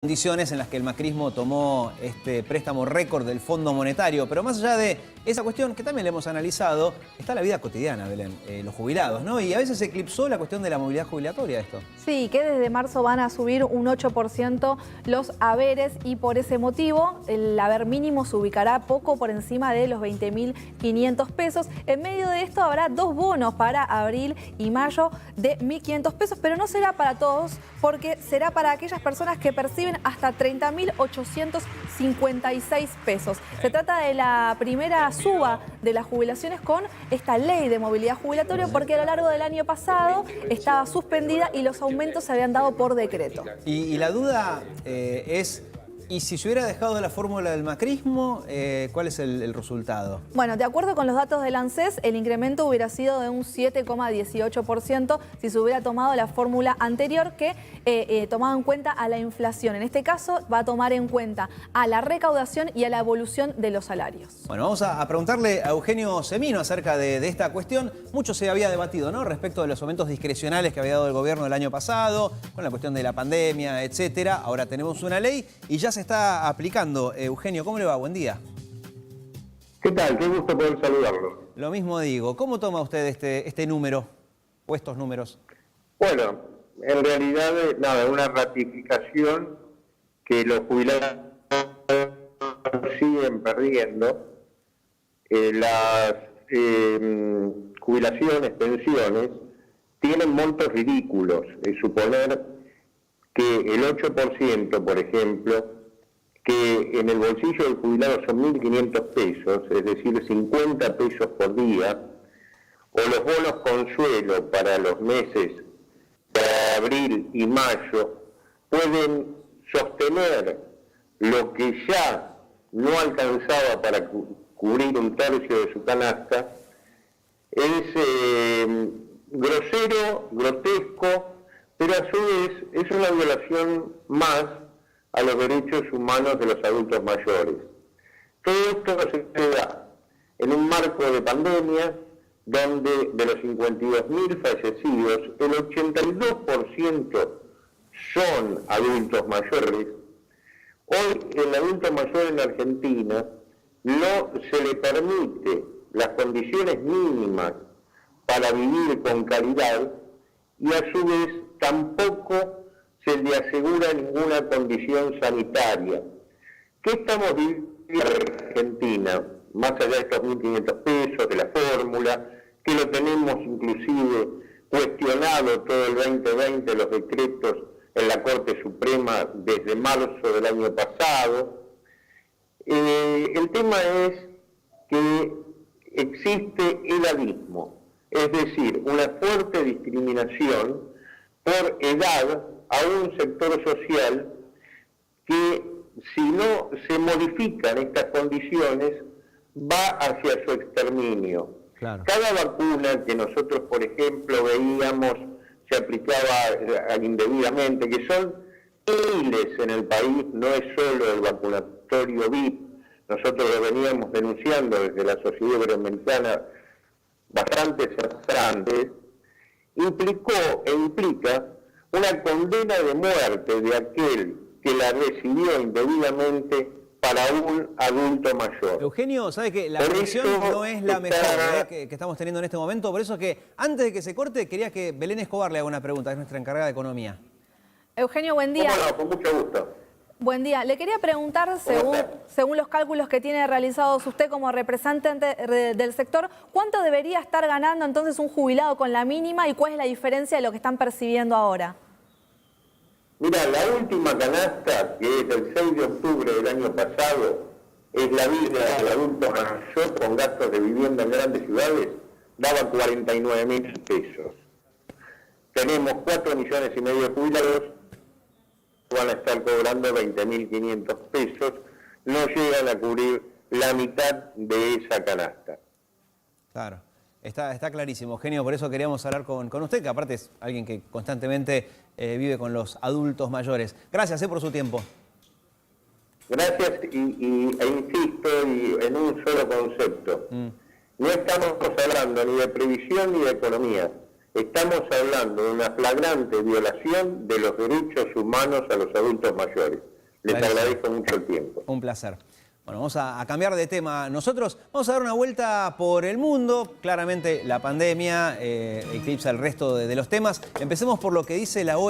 Condiciones en las que el macrismo tomó este préstamo récord del Fondo Monetario. Pero más allá de esa cuestión, que también la hemos analizado, está la vida cotidiana, Belén, los jubilados, ¿no? Y a veces se eclipsó la cuestión de la movilidad jubilatoria esto. Sí, que desde marzo van a subir un 8% los haberes y por ese motivo el haber mínimo se ubicará poco por encima de los 20.500 pesos. En medio de esto habrá dos bonos para abril y mayo de 1.500 pesos, pero no será para todos porque será para aquellas personas que perciben hasta 30.856 pesos. Se trata de la primera suba de las jubilaciones con esta ley de movilidad jubilatoria porque a lo largo del año pasado estaba suspendida y los aumentos se habían dado por decreto. Y la duda es, ¿y si se hubiera dejado la fórmula del macrismo, cuál es el resultado? Bueno, de acuerdo con los datos del ANSES, el incremento hubiera sido de un 7,18% si se hubiera tomado la fórmula anterior que tomaba en cuenta a la inflación. En este caso va a tomar en cuenta a la recaudación y a la evolución de los salarios. Bueno, vamos a preguntarle a Eugenio Semino acerca de esta cuestión. Mucho se había debatido, ¿no?, respecto de los aumentos discrecionales que había dado el gobierno el año pasado, con la cuestión de la pandemia, etcétera. Ahora tenemos una ley y ya se está aplicando. Eugenio, ¿cómo le va? Buen día. ¿Qué tal? Qué gusto poder saludarlo. Lo mismo digo. ¿Cómo toma usted este número o estos números? Bueno, en realidad, nada, una ratificación que los jubilados siguen perdiendo. Las jubilaciones, pensiones, tienen montos ridículos. Es suponer que el 8%, por ejemplo, que en el bolsillo del jubilado son 1.500 pesos, es decir, 50 pesos por día, o los bonos consuelo para los meses de abril y mayo, pueden sostener lo que ya no alcanzaba para cubrir un tercio de su canasta. Es grosero, grotesco, pero a su vez es una violación más a los derechos humanos de los adultos mayores. Todo esto se da en un marco de pandemia donde de los 52.000 fallecidos, el 82% son adultos mayores. Hoy el adulto mayor en Argentina no se le permite las condiciones mínimas para vivir con calidad y a su vez tampoco se le asegura ninguna condición sanitaria. ¿Qué estamos viviendo en Argentina? Más allá de estos 1.500 pesos, de la fórmula, que lo tenemos inclusive cuestionado todo el 2020, los decretos en la Corte Suprema desde marzo del año pasado. El tema es que existe edadismo, es decir, una fuerte discriminación por edad a un sector social que, si no se modifican estas condiciones, va hacia su exterminio. Claro. Cada vacuna que nosotros, por ejemplo, veíamos se aplicaba indebidamente, que son miles en el país, no es solo el vacunatorio VIP, nosotros lo veníamos denunciando desde la Sociedad Iberoamericana bastantes antes, implicó e implica una condena de muerte de aquel que la recibió indebidamente para un adulto mayor. Eugenio, ¿sabe que la conexión no es la mejor que estamos teniendo en este momento? Por eso que antes de que se corte quería que Belén Escobar le haga una pregunta, que es nuestra encargada de Economía. Eugenio, buen día. ¿Cómo no? Con mucho gusto. Buen día. Le quería preguntar, según los cálculos que tiene realizados usted como representante del sector, ¿cuánto debería estar ganando entonces un jubilado con la mínima y cuál es la diferencia de lo que están percibiendo ahora? Mira, la última canasta, que es del 6 de octubre del año pasado, es la vida del adulto mayor con gastos de vivienda en grandes ciudades, daba 49.000 pesos. Tenemos 4,5 millones de jubilados, van a estar cobrando 20.500 pesos, no llegan a cubrir la mitad de esa canasta. Claro, está clarísimo, Eugenio, por eso queríamos hablar con usted, que aparte es alguien que constantemente vive con los adultos mayores. Gracias por su tiempo. Gracias e insisto en un solo concepto. No estamos hablando ni de previsión ni de economía, Estamos hablando de una flagrante violación de los derechos humanos a los adultos mayores. Les agradezco mucho el tiempo. Un placer. Bueno, vamos a cambiar de tema. Nosotros vamos a dar una vuelta por el mundo. Claramente la pandemia eclipsa el resto de los temas. Empecemos por lo que dice la OMS.